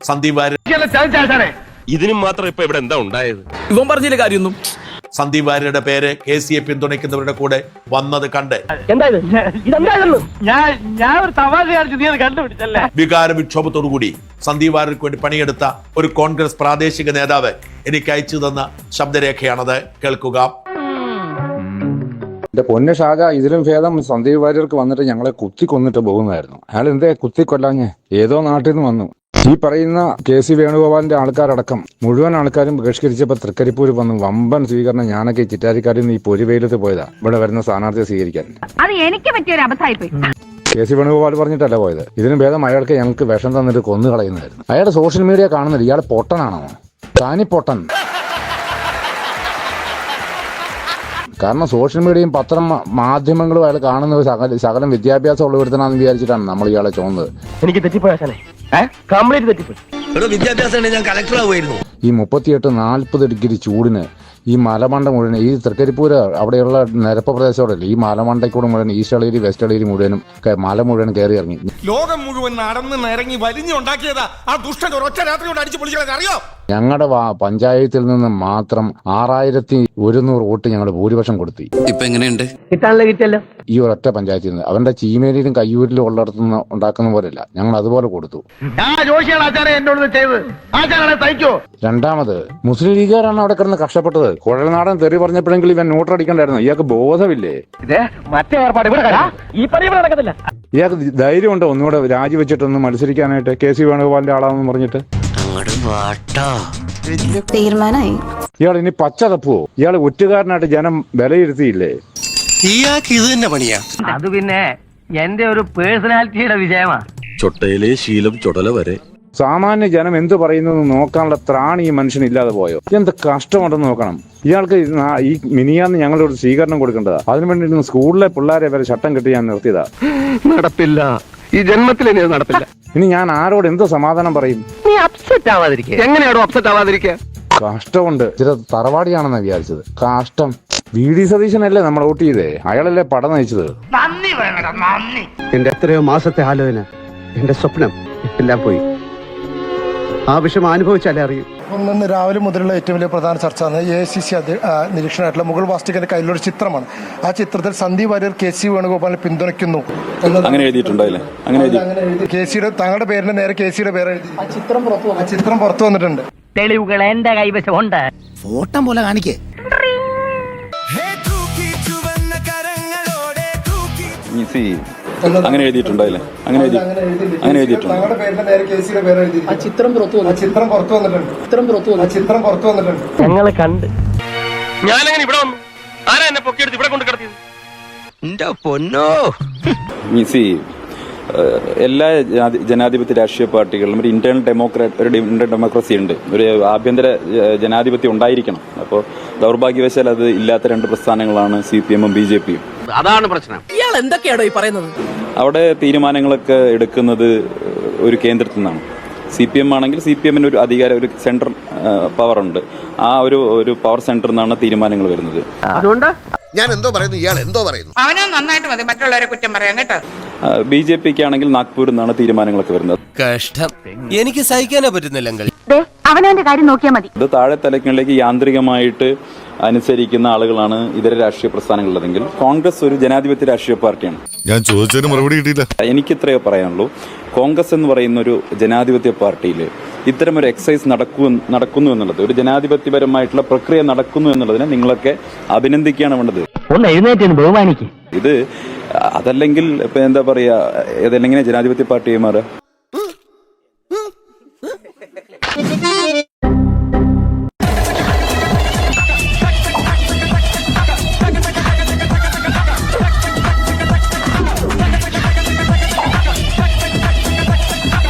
സന്ദീപ് വാര്യർ ഇതിനും മാത്രം ഇപ്പൊ ഇവിടെ എന്താ ഉണ്ടായത്? ഇവൻ പറഞ്ഞില്ല കാര്യമൊന്നും. സന്ദീപ് വാര്യരുടെ പേര് KCയെ പിന്തുണയ്ക്കുന്നവരുടെ കൂടെ വന്നത് കണ്ട് വികാര വിക്ഷോഭത്തോടുകൂടി സന്ദീപ് വാര്യർക്ക് വേണ്ടി പണിയെടുത്ത ഒരു കോൺഗ്രസ് പ്രാദേശിക നേതാവ് എനിക്ക് അയച്ചു തന്ന ശബ്ദരേഖയാണത്. കേൾക്കുക. എന്റെ പൊന്നു ഷാജ, ഇതിലും ഭേദം സന്ദീപ് വാര്യർക്ക് വന്നിട്ട് ഞങ്ങളെ കുത്തിക്കൊന്നിട്ട് പോകുന്നതായിരുന്നു. അയാൾ എന്തേ കുത്തിക്കൊല്ലാഞ്ഞ്? ഏതോ നാട്ടിൽ നിന്ന് വന്നു. ഈ പറയുന്ന KC വേണുഗോപാലിന്റെ ആൾക്കാരടക്കം മുഴുവൻ ആൾക്കാരും ബഹിഷ്കരിച്ചപ്പോൾ തൃക്കരിപ്പൂര് വന്നു വമ്പൻ സ്വീകരണം. ഞാനൊക്കെ ചിറ്റാരിക്കാരിൽ നിന്ന് ഈ പൊരിവെയിലത്ത് പോയതാ ഇവിടെ വരുന്ന സ്ഥാനാർത്ഥിയെ സ്വീകരിക്കാൻ. അത് എനിക്ക് പറ്റിയൊരു അബദ്ധമായിപ്പോയി. KC വേണുഗോപാൽ പറഞ്ഞിട്ടല്ല പോയത്. ഇതിനും ഭേദം അയാൾക്ക് ഞങ്ങൾക്ക് വിഷം തന്നിട്ട് കൊന്നു കളയുന്നതായിരുന്നു. അയാളുടെ സോഷ്യൽ മീഡിയ കാണുന്നില്ല. ഇയാൾ പൊട്ടനാണോ? താനി പൊട്ടൻ. കാരണം സോഷ്യൽ മീഡിയയും പത്രം മാധ്യമങ്ങളും അയാൾ കാണുന്ന ശകലം വിദ്യാഭ്യാസം ഉള്ളവരുത്തനാന്ന് വിചാരിച്ചിട്ടാണ് നമ്മൾ ഇയാളെ ചോന്നത്. എനിക്ക് തെറ്റിപ്പോയാ കംപ്ലീറ്റ് തെറ്റിപ്പോയി. വിദ്യാഭ്യാസം ഞാൻ കളക്ടറാവുമായിരുന്നു. ഈ 38-40 ഡിഗ്രി ചൂടിന് ഈ മലമണ്ട മുഴുവൻ, ഈ തൃക്കരിപ്പൂര് അവിടെയുള്ള നിരപ്പ് പ്രദേശത്തോടല്ലേ, ഈ മലമണ്ടയ്ക്കൂടെ മുഴുവൻ ഈസ്റ്റ് എളേരി വെസ്റ്റ് എളേരി മുഴുവനും മല മുഴുവൻ കയറി ഇറങ്ങി. ലോകം മുഴുവൻ നടന്ന് ഇറങ്ങി വലിഞ്ഞുണ്ടാക്കിയതാ ആ ദുഷ്ടൻ ഒറ്റ രാത്രി കൊണ്ട് അടിച്ചു പൊളിച്ചത് അറിയോ? ഞങ്ങളുടെ പഞ്ചായത്തിൽ നിന്ന് മാത്രം 6100 വോട്ട് ഞങ്ങൾ ഭൂരിപക്ഷം കൊടുത്തു. ഇപ്പൊ എങ്ങനെയുണ്ട്? കിട്ടിയല്ലോ ഈ ഒരൊറ്റ പഞ്ചായത്തിൽ നിന്ന്. അവന്റെ ചീമേലിയിലും കയ്യൂരിലും ഉള്ളിടത്തുനിന്ന് ഉണ്ടാക്കുന്ന പോലെയല്ല, ഞങ്ങൾ അതുപോലെ കൊടുത്തു. രണ്ടാമത് മുസ്ലിം ലീഗുകാരാണ് അവിടെ കിടന്ന് കഷ്ടപ്പെട്ടത്. കുഴൽനാടൻ തെറി പറഞ്ഞപ്പോഴെങ്കിലും ഇവൻ നോട്ടടിക്കണ്ടായിരുന്നു. ഇയാൾക്ക് ബോധമില്ലേ? ഇയാൾക്ക് ധൈര്യമുണ്ടോ ഒന്നുകൂടെ രാജിവെച്ചിട്ടൊന്ന് മത്സരിക്കാനായിട്ട് KC വേണുഗോപാലിന്റെ ആളാണെന്ന് പറഞ്ഞിട്ട്? തീരുമാനമായി. ഇയാൾ ഇനി പച്ച തപ്പുവോ? ഇയാൾ ഒറ്റുകാരനായിട്ട് ജനം വിലയിരുത്തിയില്ലേ? ഇത് തന്നെ പണിയാ. അത് പിന്നെ എന്റെ ഒരു പേഴ്സണാലിറ്റിയുടെ വിജയമാ. ചൊട്ടയിലെ ശീലം ചുടല വരെ. സാമാന്യ ജനം എന്ത് പറയുന്നു നോക്കാനുള്ള ത്രാണി ഈ മനുഷ്യനില്ലാതെ പോയോ? എന്ത് കഷ്ടമുണ്ടെന്ന് നോക്കണം. ഇയാൾക്ക് ഈ മിനിയാന്ന് ഞങ്ങളോട് സ്വീകരണം കൊടുക്കേണ്ടതാ. അതിനുവേണ്ടി സ്കൂളിലെ പിള്ളേരെ വരെ ചട്ടം കെട്ടി ഞാൻ നിർത്തിയതാ. നടപ്പില്ല, ഈ ജന്മത്തിൽ ഇനി നടപ്പില്ല. ഇനി ഞാൻ ആരോട് എന്ത് സമാധാനം പറയും? നീ അപ്സെറ്റ് ആവാതിരിക്കുക. എങ്ങനെയാണോ അപ്സെറ്റ് ആവാതിരിക്കുക? കഷ്ടമുണ്ട്. ചില തറവാടിയാണെന്നാ വിചാരിച്ചത്. കഷ്ടം. VD സതീശനല്ലേ നമ്മൾ വോട്ട് ചെയ്തേ? അയാളല്ലേ പടം നയിച്ചത്. എന്റെ എത്രയോ മാസത്തെ ആലോചന, എന്റെ സ്വപ്നം എല്ലാം പോയി. ആ വിഷയം അനുഭവിച്ചാലേ അറിയൂ. ഇന്ന് രാവിലെ മുതലുള്ള ഏറ്റവും വലിയ പ്രധാന ചർച്ച AICC നിരീക്ഷണമായിട്ടുള്ള മുഗൾ വാസ്തുവിന്റെ കയ്യിലൊരു ചിത്രമാണ്. ആ ചിത്രത്തിൽ സന്ദീപ് വാര്യർ KC വേണുഗോപാലിനെ പിന്തുണയ്ക്കുന്നു അങ്ങനെ എഴുതിയിട്ടുണ്ടായില്ലേ? KCയുടെ താങ്കളുടെ പേരിന് നേരെ KCയുടെ പേര് എഴുതി. ആ ചിത്രം പുറത്തു വന്നിട്ടുണ്ട്. തെളിവുകൾ എന്റെ കൈവശമുണ്ട്. ഫോട്ടം പോലെ കാണിക്കേ. അങ്ങനെ എഴുതിയിട്ടുണ്ടായില്ലേ? അങ്ങനെ എഴുതിയിട്ടുണ്ട്. താങ്കളുടെ പേരിന് നേരെ KCയുടെ പേര് എഴുതി. ആ ചിത്രം പുറത്തു വന്നിട്ടുണ്ട്. ഞങ്ങളെ കണ്ട് ഞാനങ്ങനെ ഇവിടെ വന്നു. ആരാ എന്നെ പൊക്കിയെടുത്ത് ഇവിടെ കൊണ്ട് കിടത്തിയത്? എന്റെ പൊന്നോ. എല്ലാ ജനാധിപത്യ രാഷ്ട്രീയ പാർട്ടികളിലും ഒരു ഇന്റേണൽ ഡെമോക്രസി ഉണ്ട്. ഒരു ആഭ്യന്തര ജനാധിപത്യം ഉണ്ടായിരിക്കണം. അപ്പോൾ ദൗർഭാഗ്യവശാൽ അത് ഇല്ലാത്ത രണ്ട് പ്രസ്ഥാനങ്ങളാണ് CPM-ഉം BJP-യും. അതാണ് പ്രശ്നം. ഇയാൾ എന്തൊക്കെയാണോ ഈ പറയുന്നത്? അവിടെ തീരുമാനങ്ങളൊക്കെ എടുക്കുന്നത് ഒരു കേന്ദ്രത്തിൽ നിന്നാണ്. CPM ആണെങ്കിൽ CPM-ന് ഒരു അധികാരം, ഒരു സെൻട്രൽ പവർ ഉണ്ട്. ആ ഒരു പവർ സെന്ററിൽ നിന്നാണ് തീരുമാനങ്ങൾ വരുന്നത്. അതുകൊണ്ട് ഞാൻ എന്തോ പറയുന്നു, ഇയാൾ എന്തോ പറയുന്നു. അവനെ നന്നായിട്ട് മതി മറ്റുള്ളവരെ കുറ്റം പറയാൻ കേട്ടോ. BJP-ക്ക് ആണെങ്കിൽ നാഗ്പൂരിൽ നിന്നാണ് തീരുമാനങ്ങളൊക്കെ വരുന്നത്. കഷ്ടം, എനിക്ക് സഹിക്കാനേ പറ്റുന്നില്ലെങ്കിൽ. അവനവന്റെ കാര്യം നോക്കിയാൽ മതി. ഇത് താഴെ തലങ്ങളിലേക്ക് യാന്ത്രികമായിട്ട് അനുസരിക്കുന്ന ആളുകളാണ് ഇതര രാഷ്ട്രീയ പ്രസ്ഥാനങ്ങളുള്ളതെങ്കിൽ കോൺഗ്രസ് ഒരു ജനാധിപത്യ രാഷ്ട്രീയ പാർട്ടിയാണ്. ഞാൻ ചോദിച്ചതിന് മറുപടി കിട്ടിയില്ല. എനിക്കിത്രയോ പറയാനുള്ളൂ. കോൺഗ്രസ് എന്ന് പറയുന്ന ഒരു ജനാധിപത്യ പാർട്ടിയിൽ ഇത്തരമൊരു എക്സസൈസ് നടക്കുന്നു എന്നുള്ളത്, ഒരു ജനാധിപത്യപരമായിട്ടുള്ള പ്രക്രിയ നടക്കുന്നു എന്നുള്ളതിനെ നിങ്ങളൊക്കെ അഭിനന്ദിക്കുകയാണ് വേണ്ടത്. ഒന്ന് എഴുന്നേറ്റ് ബഹുമാനിക്കും. ഇത് അതല്ലെങ്കിൽ ഇപ്പൊ എന്താ പറയാ, ഏതെല്ലാം ജനാധിപത്യ പാർട്ടിയെ മാറുക?